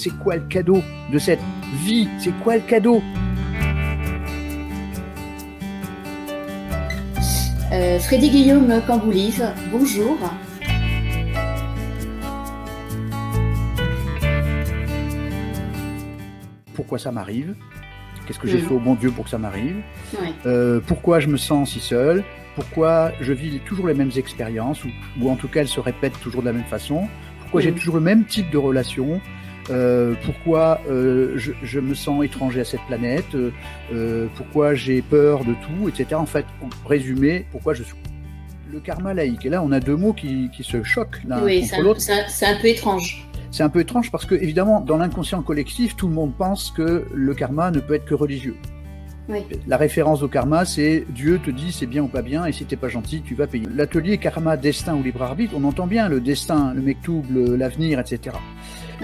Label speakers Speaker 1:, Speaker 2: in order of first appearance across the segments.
Speaker 1: c'est quoi le cadeau de cette vie? C'est quoi le cadeau?
Speaker 2: Frédéric Guillaume Camboulis, bonjour.
Speaker 1: Pourquoi ça m'arrive? Qu'est-ce que j'ai fait au bon Dieu pour que ça m'arrive?
Speaker 2: Ouais.
Speaker 1: Pourquoi je me sens si seul? Pourquoi je vis toujours les mêmes expériences, ou en tout cas elles se répètent toujours de la même façon? Pourquoi j'ai toujours le même type de relation? Pourquoi je me sens étranger à cette planète? Pourquoi j'ai peur de tout, etc. En fait, en résumé, pourquoi je souffre? Le karma laïque. Et là, on a deux mots qui se choquent l'un contre l'autre.
Speaker 2: C'est un peu étrange.
Speaker 1: C'est un peu étrange parce que, évidemment, dans l'inconscient collectif, tout le monde pense que le karma ne peut être que religieux.
Speaker 2: Oui.
Speaker 1: La référence au karma, c'est Dieu te dit c'est bien ou pas bien, et si t'es pas gentil, tu vas payer. L'atelier karma, destin ou libre arbitre, on entend bien le destin, le mektoub, l'avenir, etc.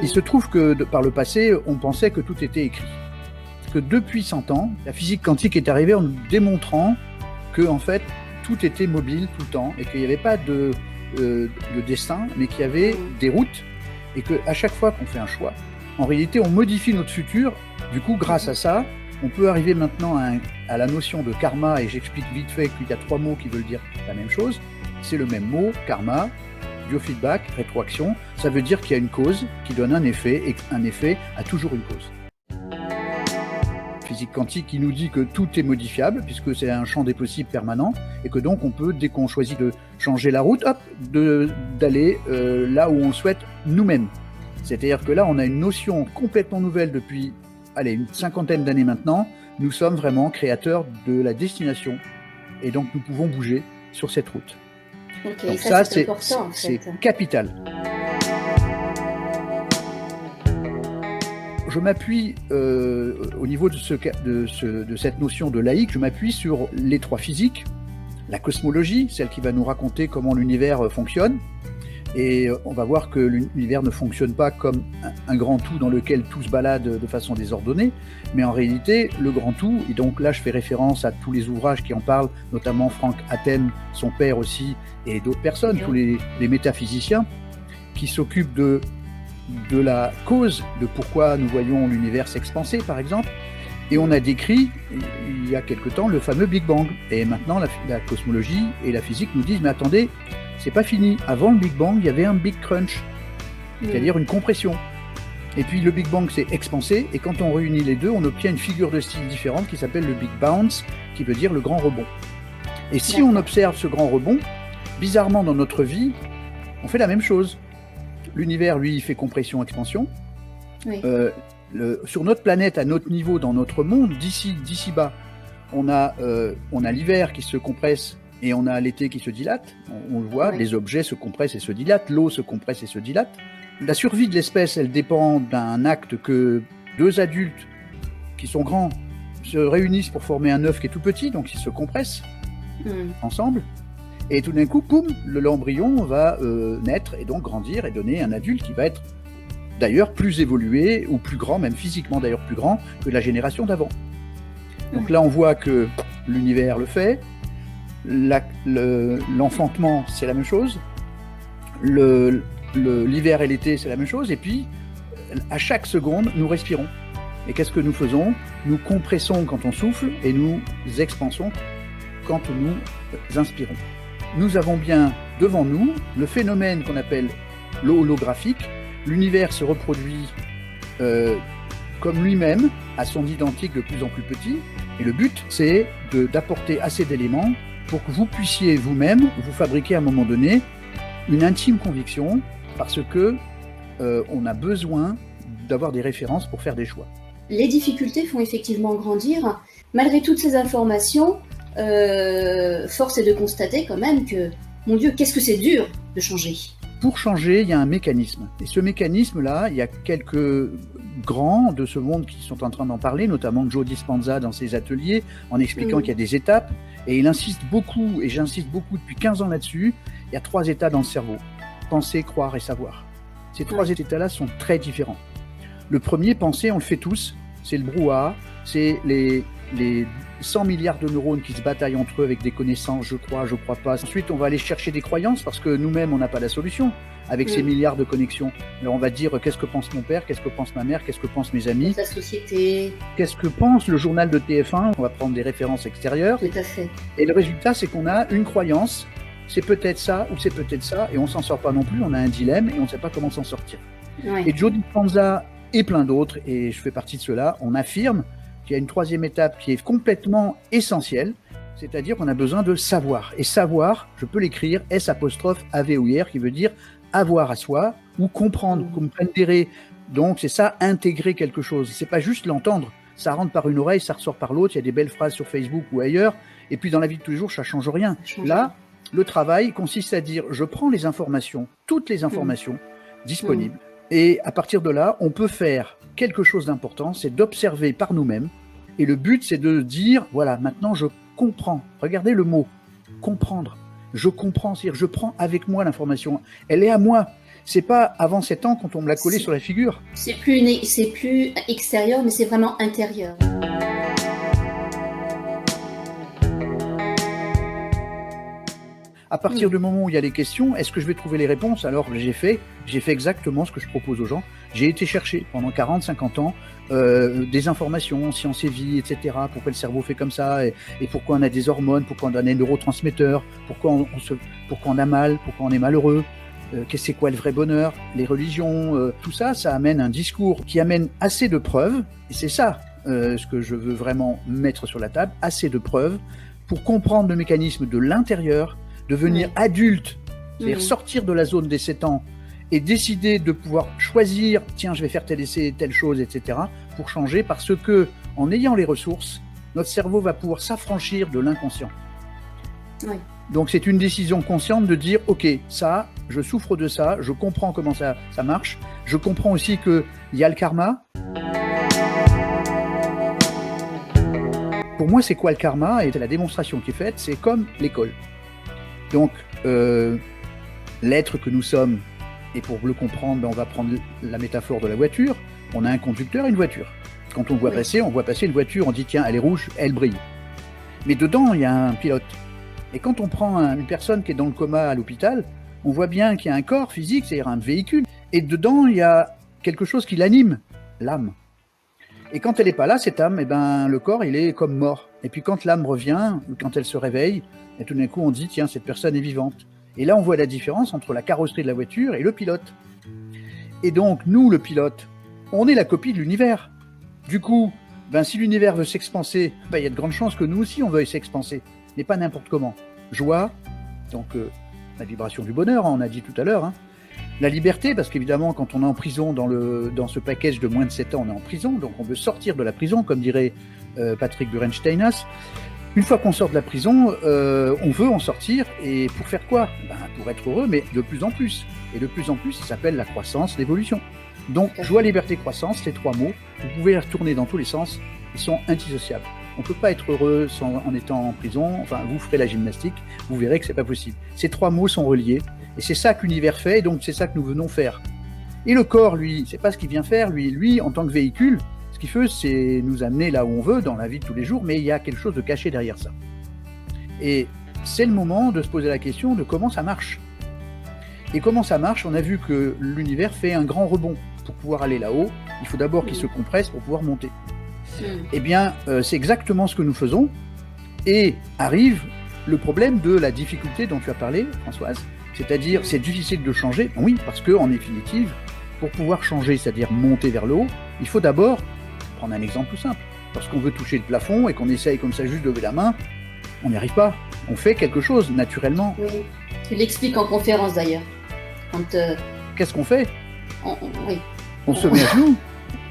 Speaker 1: Il se trouve que par le passé, on pensait que tout était écrit. Parce que depuis 100 ans, la physique quantique est arrivée en nous démontrant que, en fait, tout était mobile tout le temps, et qu'il n'y avait pas de destin, mais qu'il y avait des routes, et qu'à chaque fois qu'on fait un choix, en réalité, on modifie notre futur. Du coup, grâce à ça, on peut arriver maintenant à la notion de karma, et j'explique vite fait qu'il y a 3 mots qui veulent dire la même chose. C'est le même mot, karma, biofeedback, rétroaction. Ça veut dire qu'il y a une cause qui donne un effet, et un effet a toujours une cause. Physique quantique qui nous dit que tout est modifiable, puisque c'est un champ des possibles permanent, et que donc on peut, dès qu'on choisit de changer la route, d'aller là où on souhaite nous-mêmes. C'est-à-dire que là, on a une notion complètement nouvelle depuis une 50aine d'années maintenant. Nous sommes vraiment créateurs de la destination, et donc nous pouvons bouger sur cette route.
Speaker 2: Okay,
Speaker 1: donc ça c'est
Speaker 2: important, en fait.
Speaker 1: capital. Je m'appuie au niveau de cette notion de laïque, je m'appuie sur les 3 physiques, la cosmologie, celle qui va nous raconter comment l'univers fonctionne, et on va voir que l'univers ne fonctionne pas comme un grand tout dans lequel tout se balade de façon désordonnée, mais en réalité le grand tout, et donc là je fais référence à tous les ouvrages qui en parlent, notamment Frank Hatem, son père aussi, et d'autres personnes, tous les métaphysiciens qui s'occupent de la cause de pourquoi nous voyons l'univers s'expanser, par exemple. Et on a décrit, il y a quelque temps, le fameux Big Bang. Et maintenant, la cosmologie et la physique nous disent, mais attendez, c'est pas fini. Avant le Big Bang, il y avait un Big Crunch, c'est-à-dire une compression. Et puis le Big Bang s'est expansé, et quand on réunit les deux, on obtient une figure de style différente qui s'appelle le Big Bounce, qui veut dire le grand rebond. Et si on observe ce grand rebond, bizarrement dans notre vie, on fait la même chose. L'univers, lui, il fait compression-expansion.
Speaker 2: Oui.
Speaker 1: Sur notre planète, à notre niveau, dans notre monde, d'ici bas, on a l'hiver qui se compresse et on a l'été qui se dilate. On le voit, les objets se compressent et se dilatent, l'eau se compresse et se dilate. La survie de l'espèce, elle dépend d'un acte que 2 adultes qui sont grands se réunissent pour former un œuf qui est tout petit, donc ils se compressent ensemble. Et tout d'un coup, poum, l'embryon va naître et donc grandir et donner un adulte qui va être d'ailleurs plus évolué ou plus grand, même physiquement d'ailleurs plus grand que la génération d'avant. Donc là, on voit que l'univers le fait, l'enfantement, c'est la même chose, l'hiver et l'été, c'est la même chose, et puis à chaque seconde, nous respirons. Et qu'est-ce que nous faisons? Nous compressons quand on souffle et nous expansons quand nous inspirons. Nous avons bien devant nous le phénomène qu'on appelle l'holographique. L'univers se reproduit comme lui-même, à son identique de plus en plus petit. Et le but, c'est d'apporter assez d'éléments pour que vous puissiez vous-même vous fabriquer à un moment donné une intime conviction, parce que on a besoin d'avoir des références pour faire des choix.
Speaker 2: Les difficultés font effectivement grandir. Malgré toutes ces informations, force est de constater quand même que, mon Dieu, qu'est-ce que c'est dur de changer.
Speaker 1: Pour changer, il y a un mécanisme. Et ce mécanisme-là, il y a quelques grands de ce monde qui sont en train d'en parler, notamment Joe Dispenza dans ses ateliers, en expliquant qu'il y a des étapes. Et il insiste beaucoup, et j'insiste beaucoup depuis 15 ans là-dessus, il y a 3 états dans le cerveau. Penser, croire et savoir. Ces 3 états-là sont très différents. Le premier, penser, on le fait tous. C'est le brouhaha, c'est les 100 milliards de neurones qui se bataillent entre eux avec des connaissances, je crois pas. Ensuite, on va aller chercher des croyances parce que nous-mêmes, on n'a pas la solution avec ces milliards de connexions. Alors, on va dire qu'est-ce que pense mon père, qu'est-ce que pense ma mère, qu'est-ce que pensent mes amis,
Speaker 2: la société,
Speaker 1: qu'est-ce que pense le journal de TF1. On va prendre des références extérieures.
Speaker 2: Tout à fait.
Speaker 1: Et le résultat, c'est qu'on a une croyance, c'est peut-être ça ou c'est peut-être ça, et on s'en sort pas non plus. On a un dilemme et on ne sait pas comment s'en sortir.
Speaker 2: Ouais.
Speaker 1: Et Joe Dispenza et plein d'autres, et je fais partie de ceux-là, on affirme qu'il y a une troisième étape qui est complètement essentielle, c'est-à-dire qu'on a besoin de savoir. Et savoir, je peux l'écrire S'-AVOIR, qui veut dire avoir à soi ou comprendre, comprendere. Donc c'est ça, intégrer quelque chose. C'est pas juste l'entendre. Ça rentre par une oreille, ça ressort par l'autre. Il y a des belles phrases sur Facebook ou ailleurs. Et puis dans la vie de tous les jours, ça change rien. Là, le travail consiste à dire, je prends les informations, toutes les informations disponibles. Et à partir de là, on peut faire quelque chose d'important, c'est d'observer par nous-mêmes. Et le but, c'est de dire, voilà, maintenant je comprends. Regardez le mot, comprendre. Je comprends, c'est-à-dire je prends avec moi l'information. Elle est à moi. C'est pas avant 7 ans quand on me l'a collée sur la figure.
Speaker 2: C'est plus extérieur, mais c'est vraiment intérieur.
Speaker 1: À partir du moment où il y a les questions, est-ce que je vais trouver les réponses? Alors j'ai fait exactement ce que je propose aux gens. J'ai été chercher pendant 40-50 ans des informations, sciences et vie, etc. Pourquoi le cerveau fait comme ça et pourquoi on a des hormones, pourquoi on a des neurotransmetteurs, pourquoi on a mal, pourquoi on est malheureux. C'est quoi le vrai bonheur, les religions, tout ça, ça amène un discours qui amène assez de preuves, et c'est ça ce que je veux vraiment mettre sur la table, assez de preuves pour comprendre le mécanisme de l'intérieur, devenir adulte, c'est-à-dire sortir de la zone des 7 ans et décider de pouvoir choisir, tiens, je vais faire tel essai, telle chose, etc., pour changer, parce que en ayant les ressources, notre cerveau va pouvoir s'affranchir de l'inconscient.
Speaker 2: Oui.
Speaker 1: Donc c'est une décision consciente de dire, ok, ça, je souffre de ça, je comprends comment ça marche, je comprends aussi qu'il y a le karma. Pour moi, c'est quoi le karma? Et c'est la démonstration qui est faite, c'est comme l'école. Donc, l'être que nous sommes, et pour le comprendre, on va prendre la métaphore de la voiture, on a un conducteur et une voiture. Quand on voit passer une voiture, on dit tiens, elle est rouge, elle brille. Mais dedans, il y a un pilote. Et quand on prend une personne qui est dans le coma à l'hôpital, on voit bien qu'il y a un corps physique, c'est-à-dire un véhicule, et dedans, il y a quelque chose qui l'anime, l'âme. Et quand elle n'est pas là, cette âme, le corps, il est comme mort. Et puis quand l'âme revient, quand elle se réveille, et tout d'un coup, on dit, tiens, cette personne est vivante. Et là, on voit la différence entre la carrosserie de la voiture et le pilote. Et donc, nous, le pilote, on est la copie de l'univers. Du coup, si l'univers veut s'expanser, il y a de grandes chances que nous aussi, on veuille s'expanser. Mais pas n'importe comment. Joie, donc la vibration du bonheur, on a dit tout à l'heure. La liberté, parce qu'évidemment, quand on est en prison, dans ce package de moins de 7 ans, on est en prison, donc on veut sortir de la prison, comme dirait Patrick Burensteinas. Une fois qu'on sort de la prison, on veut en sortir, et pour faire quoi? Pour être heureux, mais de plus en plus. Et de plus en plus, ça s'appelle la croissance, l'évolution. Donc, joie, liberté, croissance, ces 3 mots, vous pouvez les retourner dans tous les sens, ils sont indissociables. On ne peut pas être heureux en étant en prison, enfin, vous ferez la gymnastique, vous verrez que c'est pas possible. Ces 3 mots sont reliés, et c'est ça que l'univers fait, et donc c'est ça que nous venons faire. Et le corps, lui, c'est pas ce qu'il vient faire, lui, en tant que véhicule, ce qu'il fait, c'est nous amener là où on veut, dans la vie de tous les jours, mais il y a quelque chose de caché derrière ça. Et c'est le moment de se poser la question de comment ça marche. Et comment ça marche? On a vu que l'univers fait un grand rebond. Pour pouvoir aller là-haut, il faut d'abord qu'il se compresse pour pouvoir monter. Eh bien, c'est exactement ce que nous faisons. Et arrive le problème de la difficulté dont tu as parlé, Françoise. C'est-à-dire, c'est difficile de changer. Oui, parce qu'en définitive, pour pouvoir changer, c'est-à-dire monter vers le haut, il faut d'abord prendre un exemple tout simple. Lorsqu'on veut toucher le plafond et qu'on essaye comme ça juste de lever la main, on n'y arrive pas. On fait quelque chose naturellement.
Speaker 2: Oui. Tu l'expliques en conférence d'ailleurs.
Speaker 1: Qu'est-ce qu'on fait?
Speaker 2: Oui.
Speaker 1: On se met à genoux.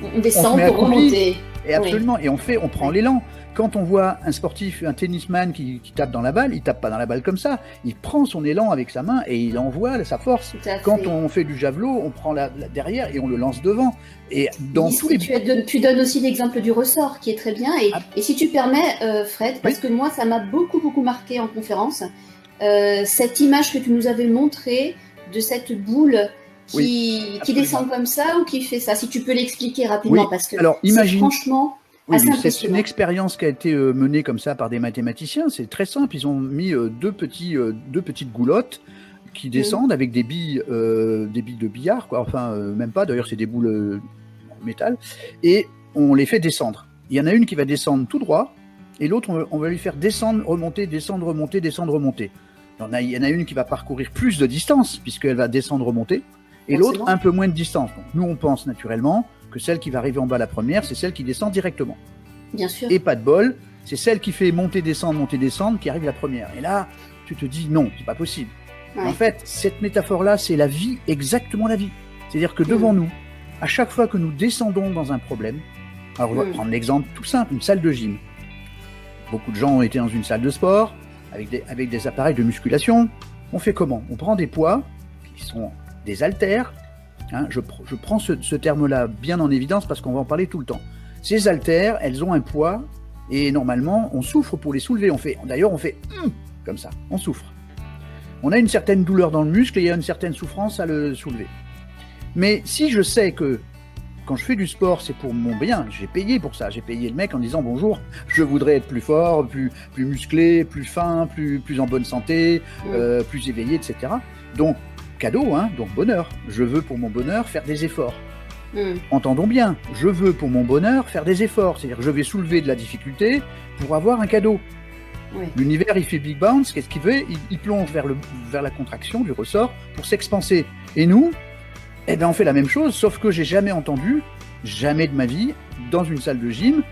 Speaker 2: On descend pour remonter.
Speaker 1: Et absolument, et on prend l'élan. Quand on voit un sportif, un tennisman qui tape dans la balle, il tape pas dans la balle comme ça. Il prend son élan avec sa main et il envoie sa force. Quand on fait du javelot, on prend derrière et on le lance devant. Et dans tous les...
Speaker 2: tu donnes aussi l'exemple du ressort qui est très bien. Et si tu permets, Fred, parce que moi, ça m'a beaucoup marqué en conférence, cette image que tu nous avais montrée de cette boule qui descend comme ça ou qui fait ça. Si tu peux l'expliquer rapidement, parce que
Speaker 1: alors,
Speaker 2: c'est franchement
Speaker 1: Oui, c'est une expérience qui a été menée comme ça par des mathématiciens. C'est très simple. Ils ont mis deux petites goulottes qui descendent avec des billes de billard, quoi. Enfin, même pas. D'ailleurs, c'est des boules en métal. Et on les fait descendre. Il y en a une qui va descendre tout droit, et l'autre, on va lui faire descendre, remonter, descendre, remonter, descendre, remonter. Il y en a une qui va parcourir plus de distance, puisqu'elle va descendre, remonter, et l'autre un peu moins de distance. Donc, nous, on pense naturellement que celle qui va arriver en bas la première, c'est celle qui descend directement.
Speaker 2: Bien sûr.
Speaker 1: Et pas de bol, c'est celle qui fait monter, descendre, qui arrive la première. Et là, tu te dis non, c'est pas possible. Ouais. En fait, cette métaphore-là, c'est la vie, exactement la vie. C'est-à-dire que devant nous, à chaque fois que nous descendons dans un problème, alors on va prendre l'exemple tout simple, une salle de gym. Beaucoup de gens ont été dans une salle de sport, avec des appareils de musculation. On fait comment? On prend des poids, qui sont des haltères. Hein, je prends ce terme-là bien en évidence parce qu'on va en parler tout le temps. Ces haltères, elles ont un poids et normalement, on souffre pour les soulever. D'ailleurs, on fait comme ça, on souffre. On a une certaine douleur dans le muscle et il y a une certaine souffrance à le soulever. Mais si je sais que quand je fais du sport, c'est pour mon bien, j'ai payé pour ça. J'ai payé le mec en disant bonjour, je voudrais être plus fort, plus musclé, plus fin, plus en bonne santé, plus éveillé, etc. Donc, cadeau, hein, donc bonheur. Je veux pour mon bonheur faire des efforts. Entendons bien, je veux pour mon bonheur faire des efforts. C'est-à-dire que je vais soulever de la difficulté pour avoir un cadeau. Oui. L'univers, il fait big bounce, qu'est-ce qu'il fait? Il plonge vers la contraction du ressort pour s'expanser. Et nous, eh ben on fait la même chose, sauf que j'ai jamais entendu, jamais de ma vie, dans une salle de gym,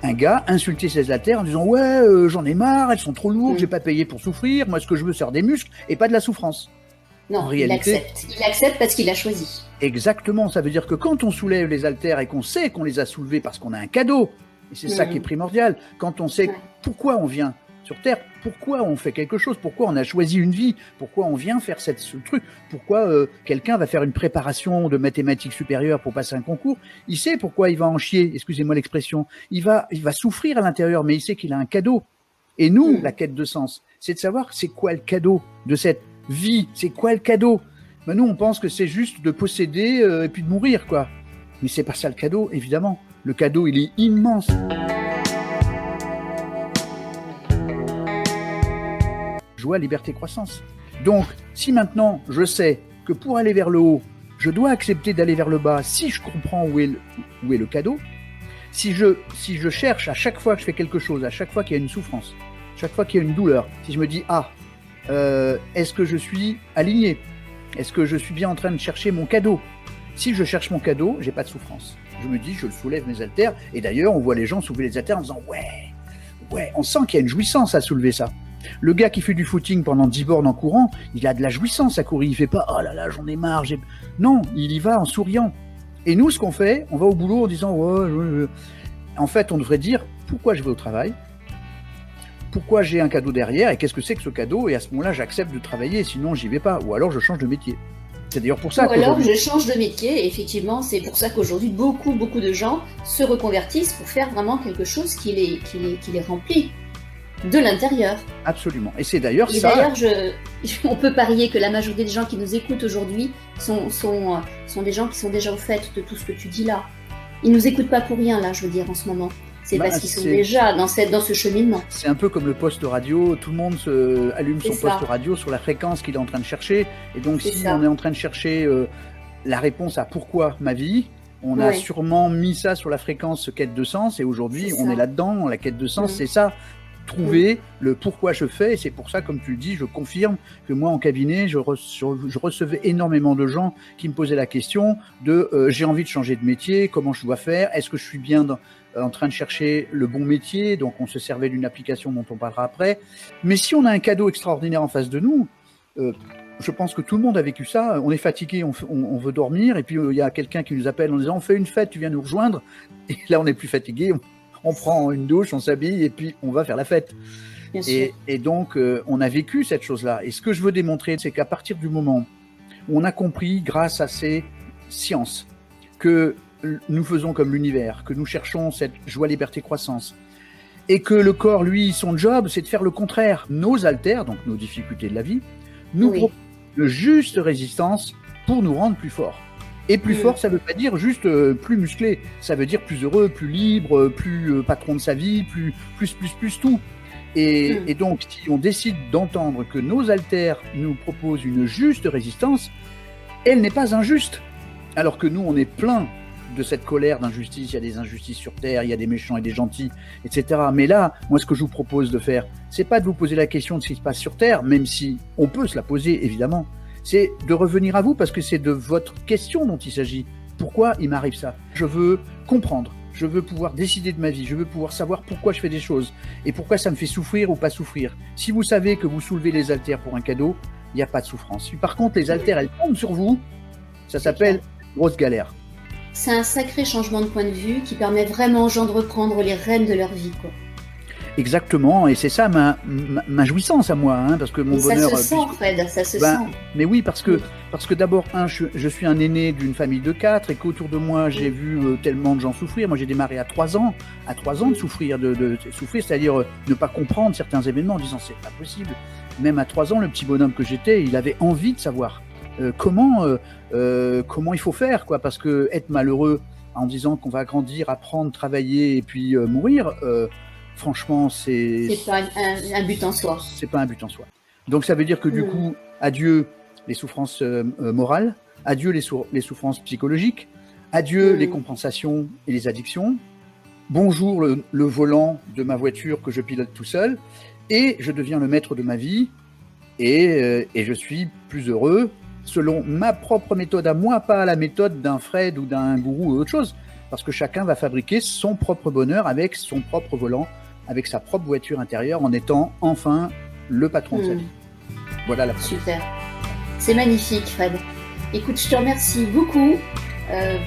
Speaker 1: un gars insulter ses haltères en disant « Ouais, j'en ai marre, elles sont trop lourdes, j'ai pas payé pour souffrir, moi ce que je veux c'est faire des muscles et pas de la souffrance. »
Speaker 2: Non, en réalité, il accepte parce qu'il a choisi.
Speaker 1: Exactement, ça veut dire que quand on soulève les haltères et qu'on sait qu'on les a soulevés parce qu'on a un cadeau, et c'est ça qui est primordial, quand on sait pourquoi on vient sur Terre, pourquoi on fait quelque chose, pourquoi on a choisi une vie, pourquoi on vient faire ce truc, pourquoi quelqu'un va faire une préparation de mathématiques supérieures pour passer un concours, il sait pourquoi il va en chier, excusez-moi l'expression, il va souffrir à l'intérieur, mais il sait qu'il a un cadeau. Et nous, la quête de sens, c'est de savoir c'est quoi le cadeau de cette vie, c'est quoi le cadeau. Ben nous, on pense que c'est juste de posséder et puis de mourir, quoi. Mais c'est pas ça le cadeau, évidemment. Le cadeau, il est immense. Joie, liberté, croissance. Donc, si maintenant je sais que pour aller vers le haut, je dois accepter d'aller vers le bas, si je comprends où est le cadeau, si je cherche à chaque fois que je fais quelque chose, à chaque fois qu'il y a une souffrance, chaque fois qu'il y a une douleur, si je me dis est-ce que je suis aligné? Est-ce que je suis bien en train de chercher mon cadeau? Si je cherche mon cadeau, j'ai pas de souffrance. Je me dis, je soulève mes haltères, et d'ailleurs, on voit les gens soulever les haltères en disant ouais, on sent qu'il y a une jouissance à soulever ça. Le gars qui fait du footing pendant 10 bornes en courant, il a de la jouissance à courir. Il fait pas, oh là là, j'en ai marre. Non, il y va en souriant. Et nous, ce qu'on fait, on va au boulot en disant, ouais. En fait, on devrait dire, pourquoi je vais au travail? Pourquoi j'ai un cadeau derrière? Et qu'est-ce que c'est que ce cadeau? Et à ce moment-là, j'accepte de travailler, sinon j'y vais pas. Ou alors je change de métier. C'est d'ailleurs pour ça
Speaker 2: Ou alors je change de métier. Et effectivement, c'est pour ça qu'aujourd'hui, beaucoup de gens se reconvertissent pour faire vraiment quelque chose qui les remplit. De l'intérieur.
Speaker 1: Absolument. Et c'est d'ailleurs
Speaker 2: ça. Et d'ailleurs, on peut parier que la majorité des gens qui nous écoutent aujourd'hui sont des gens qui sont déjà au fait de tout ce que tu dis là. Ils nous écoutent pas pour rien là, je veux dire en ce moment. C'est parce qu'ils sont déjà dans ce cheminement.
Speaker 1: C'est un peu comme le poste radio. Tout le monde allume son poste radio sur la fréquence qu'il est en train de chercher. Et donc, si on est en train de chercher la réponse à pourquoi ma vie, on a sûrement mis ça sur la fréquence quête de sens. Et aujourd'hui, on est là-dedans. La quête de sens, c'est ça. Trouver le pourquoi je fais, et c'est pour ça, comme tu le dis, je confirme que moi en cabinet, je recevais énormément de gens qui me posaient la question de j'ai envie de changer de métier, comment je dois faire, est-ce que je suis bien en train de chercher le bon métier, donc on se servait d'une application dont on parlera après, mais si on a un cadeau extraordinaire en face de nous, je pense que tout le monde a vécu ça, on est fatigué, on veut dormir, et puis il y a quelqu'un qui nous appelle en disant on fait une fête, tu viens nous rejoindre, et là on n'est plus fatigué, on prend une douche, on s'habille et puis on va faire la fête. Et donc, on a vécu cette chose-là. Et ce que je veux démontrer, c'est qu'à partir du moment où on a compris, grâce à ces sciences, que nous faisons comme l'univers, que nous cherchons cette joie, liberté, croissance, et que le corps, lui, son job, c'est de faire le contraire. Nos haltères, donc nos difficultés de la vie, nous proposent de juste résistance pour nous rendre plus forts. Et plus fort, ça ne veut pas dire juste plus musclé. Ça veut dire plus heureux, plus libre, plus patron de sa vie, plus tout. Et donc, si on décide d'entendre que nos haltères nous proposent une juste résistance, elle n'est pas injuste. Alors que nous, on est plein de cette colère d'injustice. Il y a des injustices sur Terre, il y a des méchants et des gentils, etc. Mais là, moi, ce que je vous propose de faire, c'est pas de vous poser la question de ce qui se passe sur Terre, même si on peut se la poser, évidemment. C'est de revenir à vous parce que c'est de votre question dont il s'agit. Pourquoi il m'arrive ça? Je veux comprendre, je veux pouvoir décider de ma vie, je veux pouvoir savoir pourquoi je fais des choses et pourquoi ça me fait souffrir ou pas souffrir. Si vous savez que vous soulevez les haltères pour un cadeau, il n'y a pas de souffrance. Par contre, les haltères, elles tombent sur vous, ça s'appelle grosse galère.
Speaker 2: C'est un sacré changement de point de vue qui permet vraiment aux gens de reprendre les rênes de leur vie, quoi.
Speaker 1: Exactement, et c'est ça ma jouissance à moi, hein, parce que mon bonheur...
Speaker 2: Ça se sent, Fred, ça se sent.
Speaker 1: Mais oui, parce que d'abord, je suis un aîné d'une famille de 4 et qu'autour de moi, j'ai vu tellement de gens souffrir. Moi, j'ai démarré à 3 ans de souffrir, de souffrir, c'est-à-dire ne pas comprendre certains événements en disant c'est pas possible. Même à 3 ans, le petit bonhomme que j'étais, il avait envie de savoir comment il faut faire, quoi, parce que être malheureux en disant qu'on va grandir, apprendre, travailler et puis mourir... franchement, c'est
Speaker 2: pas un but en soi.
Speaker 1: C'est pas un but en soi. Donc ça veut dire que du coup, adieu les souffrances morales, adieu les souffrances psychologiques, adieu les compensations et les addictions. Bonjour le volant de ma voiture que je pilote tout seul, et je deviens le maître de ma vie, et je suis plus heureux selon ma propre méthode à moi, pas la méthode d'un Fred ou d'un gourou ou autre chose, parce que chacun va fabriquer son propre bonheur avec son propre volant, avec sa propre voiture intérieure, en étant enfin le patron de sa vie. Voilà la preuve.
Speaker 2: Super. C'est magnifique, Fred. Écoute, je te remercie beaucoup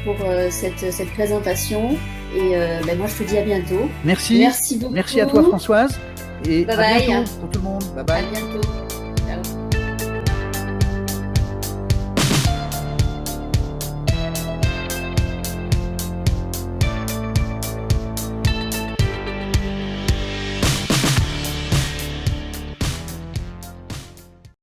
Speaker 2: pour cette présentation. Et moi, je te dis à bientôt.
Speaker 1: Merci.
Speaker 2: Merci beaucoup.
Speaker 1: Merci à toi, Françoise. Et
Speaker 2: bye
Speaker 1: à
Speaker 2: bye.
Speaker 1: bientôt pour tout le monde. Bye bye.
Speaker 2: À bientôt.